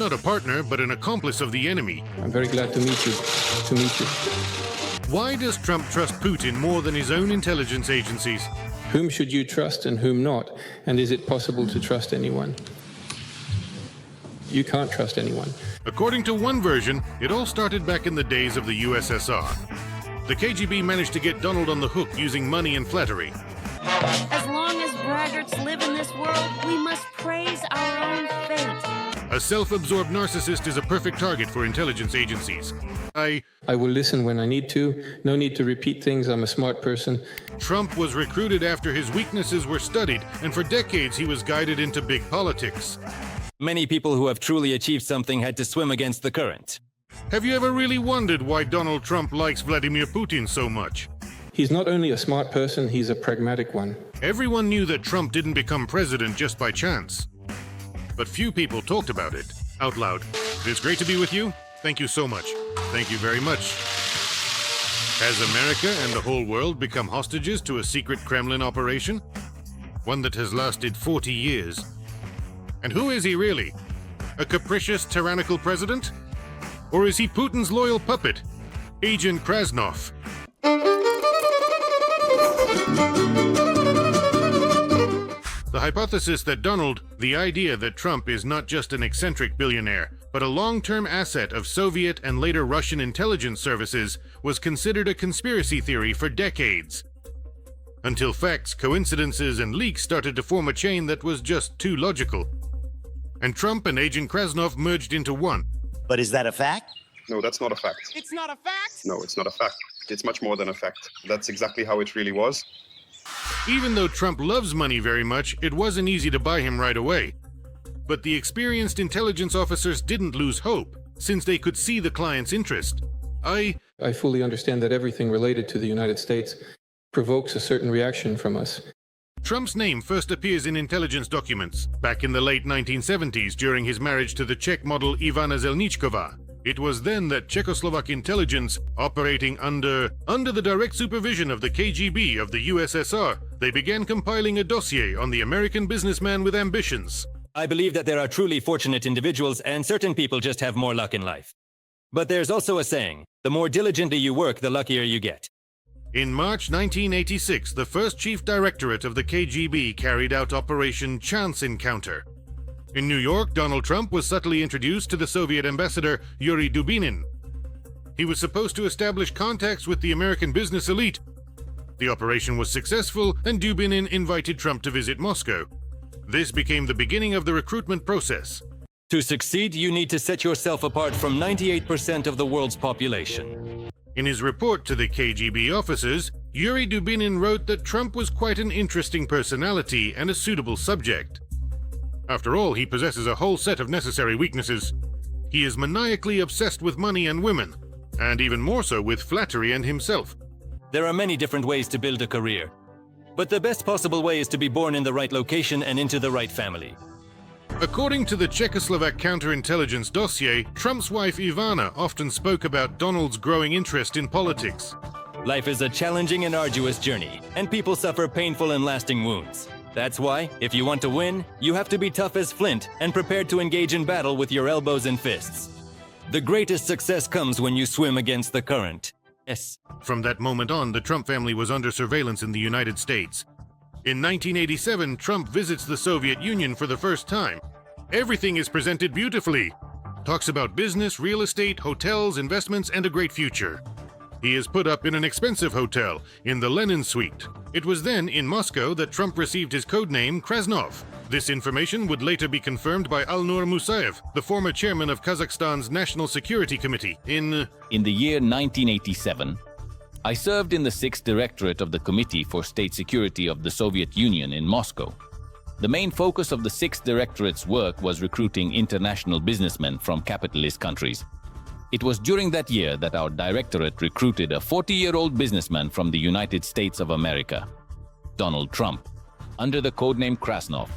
not a partner, but an accomplice of the enemy. I'm very glad to meet you. Why does Trump trust Putin more than his own intelligence agencies? Whom should you trust and whom not? And is it possible to trust anyone? You can't trust anyone. According to one version, it all started back in the days of the USSR. The KGB managed to get Donald on the hook using money and flattery. As long as braggarts live in this world, we must praise our own fate. A self-absorbed narcissist is a perfect target for intelligence agencies. I will listen when I need to. No need to repeat things. I'm a smart person. Trump was recruited after his weaknesses were studied, and for decades he was guided into big politics. Many people who have truly achieved something had to swim against the current. Have you ever really wondered why Donald Trump likes Vladimir Putin so much? He's not only a smart person, he's a pragmatic one. Everyone knew that Trump didn't become president just by chance. But few people talked about it out loud. It's great to be with you. Thank you so much. Thank you very much. Has America and the whole world become hostages to a secret Kremlin operation? One that has lasted 40 years. And who is he really? A capricious, tyrannical president? Or is he Putin's loyal puppet, Agent Krasnov? The hypothesis that the idea that Trump is not just an eccentric billionaire, but a long-term asset of Soviet and later Russian intelligence services, was considered a conspiracy theory for decades. Until facts, coincidences, and leaks started to form a chain that was just too logical. And Trump and Agent Krasnov merged into one. But is that a fact? No, that's not a fact. It's not a fact? No, it's not a fact. It's much more than a fact. That's exactly how it really was. Even though Trump loves money very much, it wasn't easy to buy him right away. But the experienced intelligence officers didn't lose hope, since they could see the client's interest. I fully understand that everything related to the United States provokes a certain reaction from us. Trump's name first appears in intelligence documents back in the late 1970s during his marriage to the Czech model Ivana Zelničková. It was then that Czechoslovak intelligence, operating under the direct supervision of the KGB of the USSR, they began compiling a dossier on the American businessman with ambitions. I believe that there are truly fortunate individuals, and certain people just have more luck in life. But there's also a saying, the more diligently you work, the luckier you get. In March 1986, the first chief directorate of the KGB carried out Operation Chance Encounter. In New York, Donald Trump was subtly introduced to the Soviet ambassador Yuri Dubinin. He was supposed to establish contacts with the American business elite. The operation was successful, and Dubinin invited Trump to visit Moscow. This became the beginning of the recruitment process. To succeed, you need to set yourself apart from 98% of the world's population. In his report to the KGB officers, Yuri Dubinin wrote that Trump was quite an interesting personality and a suitable subject. After all, he possesses a whole set of necessary weaknesses. He is maniacally obsessed with money and women, and even more so with flattery and himself. There are many different ways to build a career. But the best possible way is to be born in the right location and into the right family. According to the Czechoslovak counterintelligence dossier, Trump's wife Ivana often spoke about Donald's growing interest in politics. Life is a challenging and arduous journey, and people suffer painful and lasting wounds. That's why, if you want to win, you have to be tough as flint and prepared to engage in battle with your elbows and fists. The greatest success comes when you swim against the current. Yes. From that moment on, the Trump family was under surveillance in the United States. In 1987, Trump visits the Soviet Union for the first time. Everything is presented beautifully. Talks about business, real estate, hotels, investments, and a great future. He is put up in an expensive hotel, in the Lenin Suite. It was then, in Moscow, that Trump received his codename Krasnov. This information would later be confirmed by Alnur Musayev, the former chairman of Kazakhstan's National Security Committee, In the year 1987, I served in the 6th Directorate of the Committee for State Security of the Soviet Union in Moscow. The main focus of the 6th Directorate's work was recruiting international businessmen from capitalist countries. It was during that year that our directorate recruited a 40-year-old businessman from the United States of America, Donald Trump, under the codename Krasnov.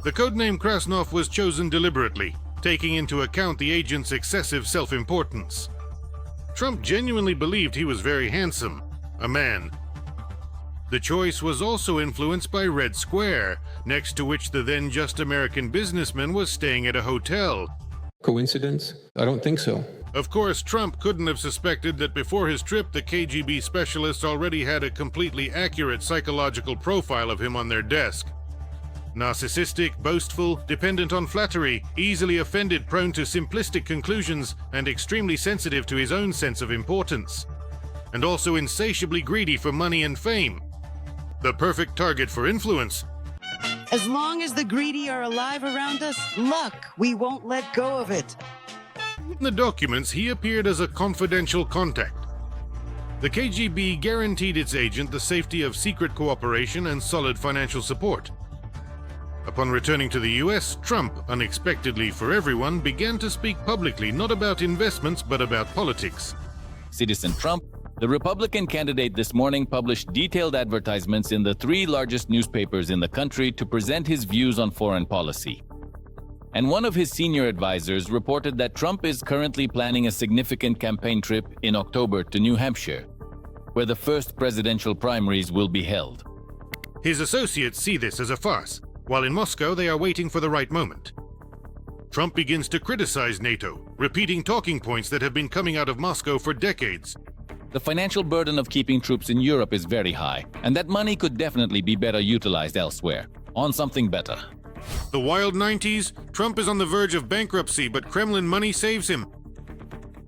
The codename Krasnov was chosen deliberately, taking into account the agent's excessive self-importance. Trump genuinely believed he was very handsome, a man. The choice was also influenced by Red Square, next to which the then just American businessman was staying at a hotel. Coincidence? I don't think so. Of course, Trump couldn't have suspected that before his trip, the KGB specialists already had a completely accurate psychological profile of him on their desk. Narcissistic, boastful, dependent on flattery, easily offended, prone to simplistic conclusions, and extremely sensitive to his own sense of importance. And also insatiably greedy for money and fame. The perfect target for influence. As long as the greedy are alive around us, luck, we won't let go of it. In the documents, he appeared as a confidential contact. The KGB guaranteed its agent the safety of secret cooperation and solid financial support. Upon returning to the US, Trump, unexpectedly for everyone, began to speak publicly not about investments but about politics. Citizen Trump, the Republican candidate this morning published detailed advertisements in the 3 largest newspapers in the country to present his views on foreign policy. And one of his senior advisors reported that Trump is currently planning a significant campaign trip in October to New Hampshire, where the first presidential primaries will be held. His associates see this as a farce, while in Moscow they are waiting for the right moment. Trump begins to criticize NATO, repeating talking points that have been coming out of Moscow for decades. The financial burden of keeping troops in Europe is very high, and that money could definitely be better utilized elsewhere, on something better. The wild 90s, Trump is on the verge of bankruptcy, but Kremlin money saves him.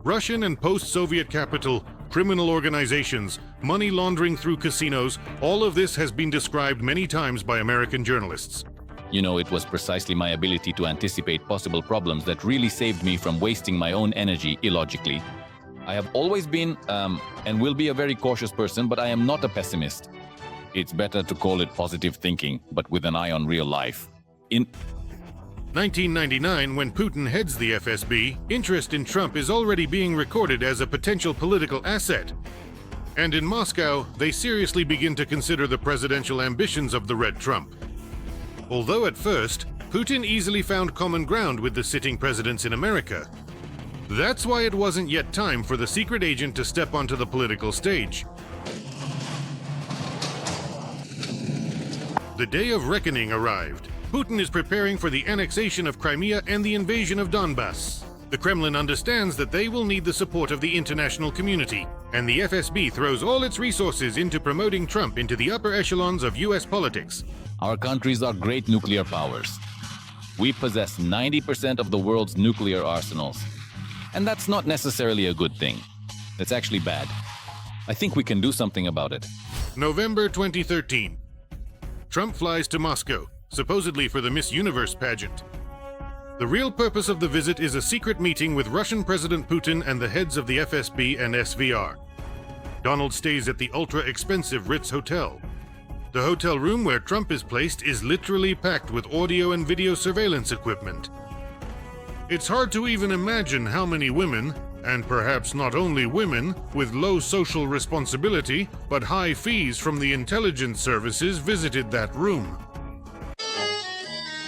Russian and post-Soviet capital, criminal organizations, money laundering through casinos, all of this has been described many times by American journalists. You know, it was precisely my ability to anticipate possible problems that really saved me from wasting my own energy illogically. I have always been, and will be a very cautious person, but I am not a pessimist. It's better to call it positive thinking, but with an eye on real life. In 1999, when Putin heads the FSB, interest in Trump is already being recorded as a potential political asset. And in Moscow, they seriously begin to consider the presidential ambitions of the Red Trump. Although at first, Putin easily found common ground with the sitting presidents in America. That's why it wasn't yet time for the secret agent to step onto the political stage. The day of reckoning arrived. Putin is preparing for the annexation of Crimea and the invasion of Donbass. The Kremlin understands that they will need the support of the international community, and the FSB throws all its resources into promoting Trump into the upper echelons of US politics. Our countries are great nuclear powers. We possess 90% of the world's nuclear arsenals. And that's not necessarily a good thing. That's actually bad. I think we can do something about it. November 2013. Trump flies to Moscow, supposedly for the Miss Universe pageant. The real purpose of the visit is a secret meeting with Russian President Putin and the heads of the FSB and SVR. Donald stays at the ultra-expensive Ritz Hotel. The hotel room where Trump is placed is literally packed with audio and video surveillance equipment. It's hard to even imagine how many women, and perhaps not only women, with low social responsibility but high fees from the intelligence services visited that room.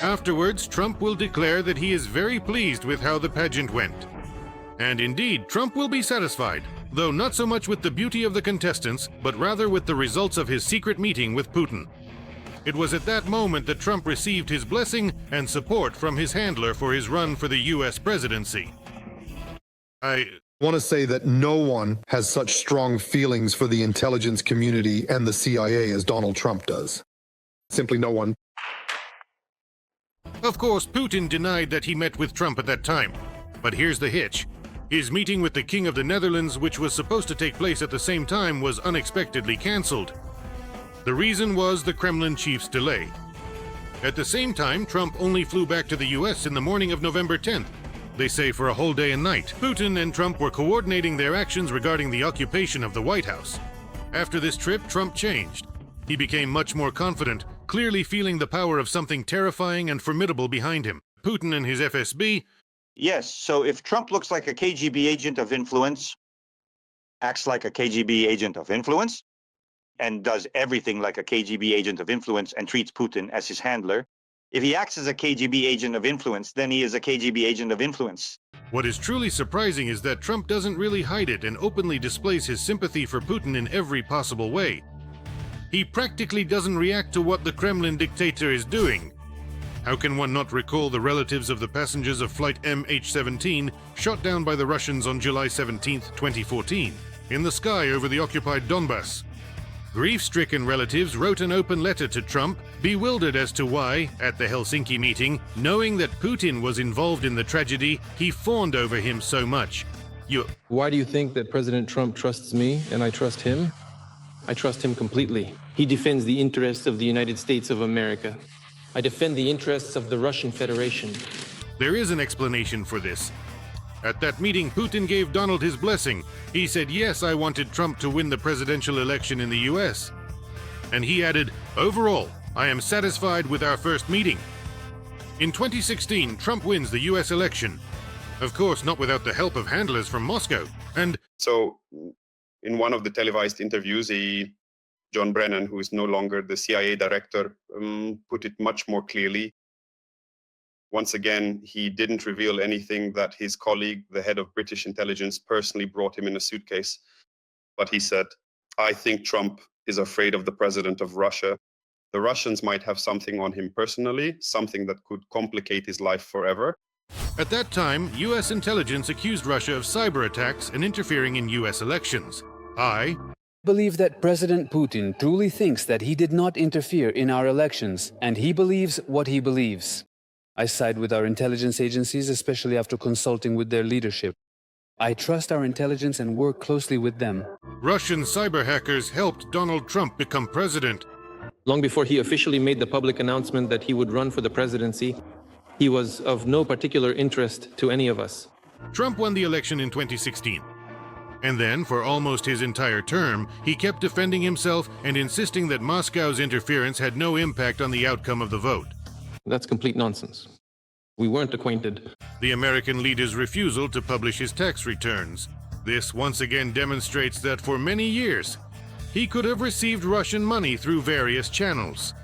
Afterwards, Trump will declare that he is very pleased with how the pageant went. And indeed, Trump will be satisfied, though not so much with the beauty of the contestants, but rather with the results of his secret meeting with Putin. It was at that moment that Trump received his blessing and support from his handler for his run for the US presidency. I want to say that no one has such strong feelings for the intelligence community and the CIA as Donald Trump does. Simply no one. Of course, Putin denied that he met with Trump at that time. But here's the hitch. His meeting with the King of the Netherlands, which was supposed to take place at the same time, was unexpectedly cancelled. The reason was the Kremlin chief's delay. At the same time, Trump only flew back to the US in the morning of November 10th. They say for a whole day and night. Putin and Trump were coordinating their actions regarding the occupation of the White House. After this trip, Trump changed. He became much more confident, clearly feeling the power of something terrifying and formidable behind him. Putin and his FSB. Yes, so if Trump looks like a KGB agent of influence, acts like a KGB agent of influence, and does everything like a KGB agent of influence and treats Putin as his handler, if he acts as a KGB agent of influence, then he is a KGB agent of influence. What is truly surprising is that Trump doesn't really hide it and openly displays his sympathy for Putin in every possible way. He practically doesn't react to what the Kremlin dictator is doing. How can one not recall the relatives of the passengers of flight MH17 shot down by the Russians on July 17, 2014, in the sky over the occupied Donbass? Grief-stricken relatives wrote an open letter to Trump, bewildered as to why, at the Helsinki meeting, knowing that Putin was involved in the tragedy, he fawned over him so much. Why do you think that President Trump trusts me and I trust him? I trust him completely. He defends the interests of the United States of America. I defend the interests of the Russian Federation. There is an explanation for this. At that meeting, Putin gave Donald his blessing. He said, yes, I wanted Trump to win the presidential election in the US. And he added, overall, I am satisfied with our first meeting. In 2016, Trump wins the US election. Of course, not without the help of handlers from Moscow. And So in one of the televised interviews, John Brennan, who is no longer the CIA director, put it much more clearly. Once again, he didn't reveal anything that his colleague, the head of British intelligence, personally brought him in a suitcase. But he said, I think Trump is afraid of the president of Russia. The Russians might have something on him personally, something that could complicate his life forever. at that time, US intelligence accused Russia of cyber attacks and interfering in US elections. I believe that President Putin truly thinks that he did not interfere in our elections, and he believes what he believes. I side with our intelligence agencies, especially after consulting with their leadership. I trust our intelligence and work closely with them. Russian cyber hackers helped Donald Trump become president. Long before he officially made the public announcement that he would run for the presidency, he was of no particular interest to any of us. Trump won the election in 2016. And then, for almost his entire term, he kept defending himself and insisting that Moscow's interference had no impact on the outcome of the vote. That's complete nonsense. We weren't acquainted. The American leader's refusal to publish his tax returns. This once again demonstrates that for many years, he could have received Russian money through various channels.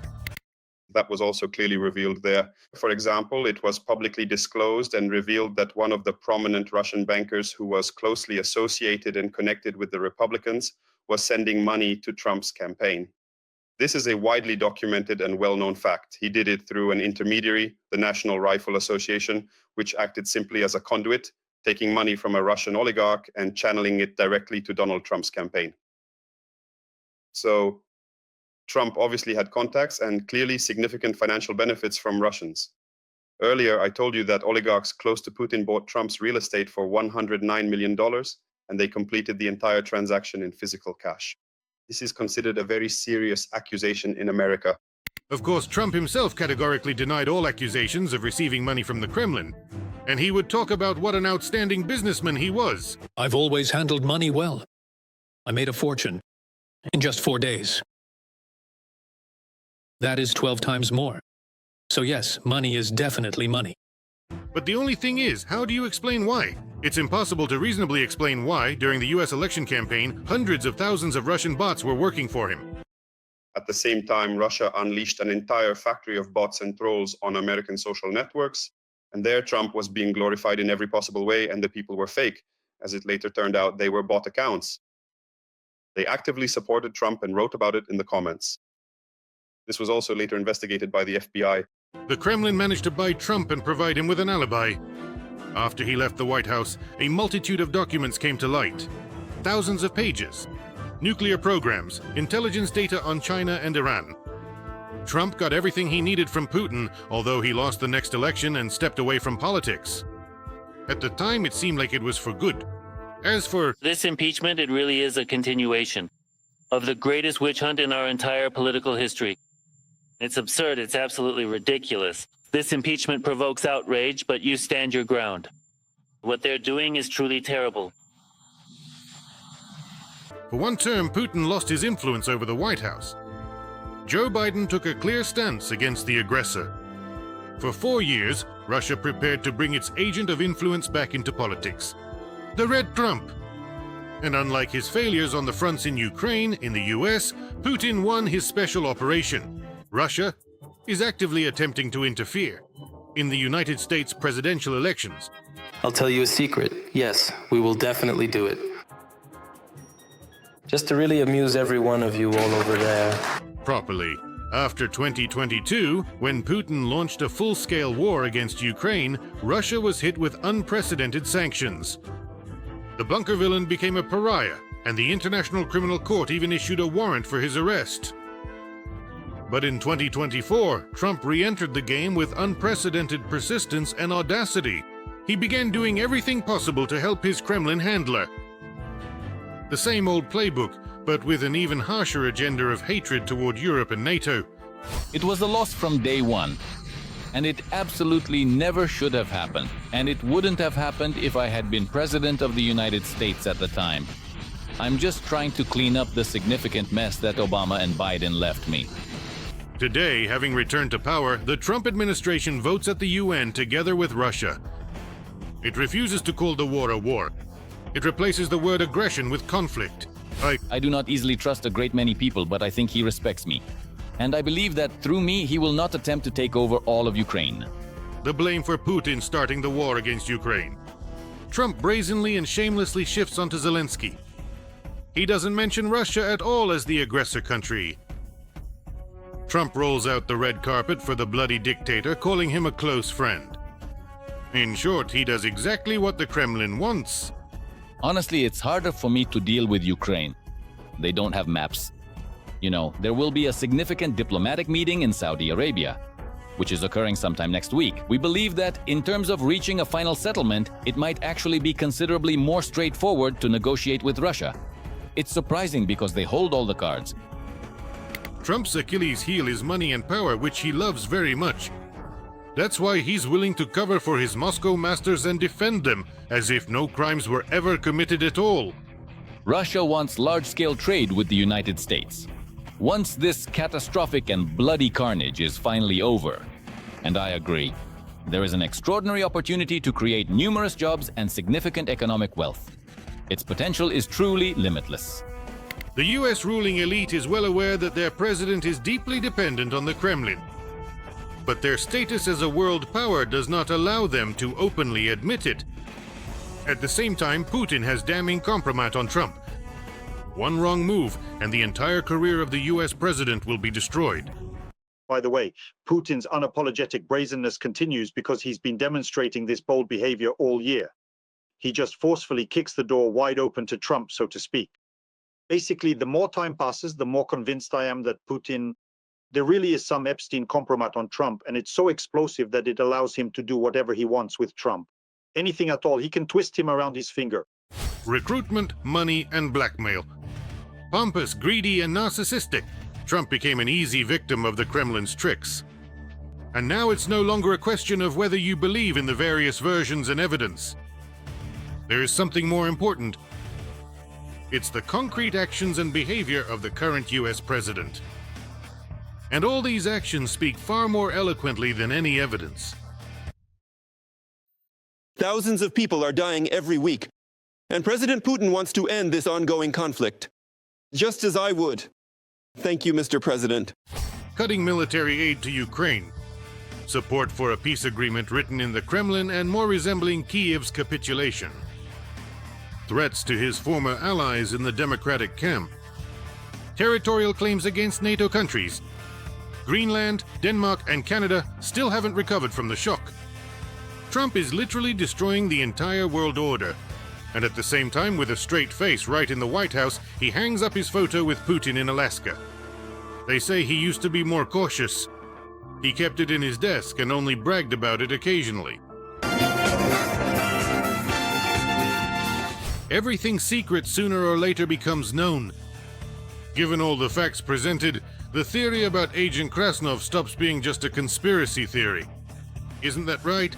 That was also clearly revealed there. For example, it was publicly disclosed and revealed that one of the prominent Russian bankers who was closely associated and connected with the Republicans was sending money to Trump's campaign. This is a widely documented and well-known fact. He did it through an intermediary, the National Rifle Association, which acted simply as a conduit, taking money from a Russian oligarch and channeling it directly to Donald Trump's campaign. So Trump obviously had contacts and clearly significant financial benefits from Russians. Earlier, I told you that oligarchs close to Putin bought Trump's real estate for $109 million, and they completed the entire transaction in physical cash. This is considered a very serious accusation in America. Of course, Trump himself categorically denied all accusations of receiving money from the Kremlin. And he would talk about what an outstanding businessman he was. I've always handled money well. I made a fortune in just 4 days. That is 12 times more. So yes, money is definitely money. But the only thing is, how do you explain why? It's impossible to reasonably explain why, during the US election campaign, hundreds of thousands of Russian bots were working for him. At the same time, Russia unleashed an entire factory of bots and trolls on American social networks, and there Trump was being glorified in every possible way, and the people were fake. As it later turned out, they were bot accounts. They actively supported Trump and wrote about it in the comments. This was also later investigated by the FBI. The Kremlin managed to buy Trump and provide him with an alibi. After he left the White House, a multitude of documents came to light. Thousands of pages. Nuclear programs, intelligence data on China and Iran. Trump got everything he needed from Putin, although he lost the next election and stepped away from politics. At the time, it seemed like it was for good. As for this impeachment, it really is a continuation of the greatest witch hunt in our entire political history. It's absurd. It's absolutely ridiculous. This impeachment provokes outrage, but you stand your ground. What they're doing is truly terrible. For one term, Putin lost his influence over the White House. Joe Biden took a clear stance against the aggressor. For 4 years, Russia prepared to bring its agent of influence back into politics, the Red Trump. And unlike his failures on the fronts in Ukraine, in the US, Putin won his special operation. Russia is actively attempting to interfere in the United States presidential elections. I'll tell you a secret. Yes, we will definitely do it. Just to really amuse every one of you all over there. Properly. After 2022, when Putin launched a full-scale war against Ukraine, Russia was hit with unprecedented sanctions. The bunker villain became a pariah, and the International Criminal Court even issued a warrant for his arrest. But in 2024, Trump re-entered the game with unprecedented persistence and audacity. He began doing everything possible to help his Kremlin handler. The same old playbook, but with an even harsher agenda of hatred toward Europe and NATO. It was a loss from day one, and it absolutely never should have happened, and it wouldn't have happened if I had been President of the United States at the time. I'm just trying to clean up the significant mess that Obama and Biden left me. Today, having returned to power, the Trump administration votes at the UN together with Russia. It refuses to call the war a war. It replaces the word aggression with conflict. I do not easily trust a great many people, but I think he respects me. And I believe that through me, he will not attempt to take over all of Ukraine. The blame for Putin starting the war against Ukraine. Trump brazenly and shamelessly shifts onto Zelensky. He doesn't mention Russia at all as the aggressor country. Trump rolls out the red carpet for the bloody dictator, calling him a close friend. In short, he does exactly what the Kremlin wants. Honestly, it's harder for me to deal with Ukraine. They don't have maps. You know, there will be a significant diplomatic meeting in Saudi Arabia, which is occurring sometime next week. We believe that, in terms of reaching a final settlement, it might actually be considerably more straightforward to negotiate with Russia. It's surprising because they hold all the cards. Trump's Achilles heel is money and power, which he loves very much. That's why he's willing to cover for his Moscow masters and defend them, as if no crimes were ever committed at all. Russia wants large-scale trade with the United States. Once this catastrophic and bloody carnage is finally over, and I agree, there is an extraordinary opportunity to create numerous jobs and significant economic wealth. Its potential is truly limitless. The US ruling elite is well aware that their president is deeply dependent on the Kremlin. But their status as a world power does not allow them to openly admit it. At the same time, Putin has damning compromat on Trump. One wrong move, and the entire career of the US president will be destroyed. By the way, Putin's unapologetic brazenness continues because he's been demonstrating this bold behavior all year. He just forcefully kicks the door wide open to Trump, so to speak. Basically, the more time passes, the more convinced I am that there really is some Epstein compromat on Trump, and it's so explosive that it allows him to do whatever he wants with Trump. Anything at all, he can twist him around his finger. Recruitment, money, and blackmail. Pompous, greedy, and narcissistic, Trump became an easy victim of the Kremlin's tricks. And now it's no longer a question of whether you believe in the various versions and evidence. There is something more important. It's the concrete actions and behavior of the current US president. And all these actions speak far more eloquently than any evidence. Thousands of people are dying every week, and President Putin wants to end this ongoing conflict. Just as I would. Thank you, Mr. President. Cutting military aid to Ukraine. Support for a peace agreement written in the Kremlin and more resembling Kiev's capitulation. Threats to his former allies in the Democratic camp. Territorial claims against NATO countries. Greenland, Denmark, and Canada still haven't recovered from the shock. Trump is literally destroying the entire world order. And at the same time, with a straight face right in the White House, he hangs up his photo with Putin in Alaska. They say he used to be more cautious. He kept it in his desk and only bragged about it occasionally. Everything secret sooner or later becomes known. Given all the facts presented, the theory about Agent Krasnov stops being just a conspiracy theory. Isn't that right?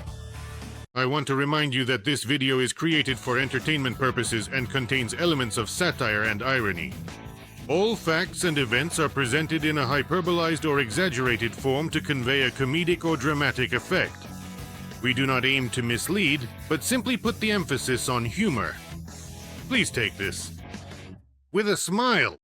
I want to remind you that this video is created for entertainment purposes and contains elements of satire and irony. All facts and events are presented in a hyperbolized or exaggerated form to convey a comedic or dramatic effect. We do not aim to mislead, but simply put the emphasis on humor. Please take this with a smile.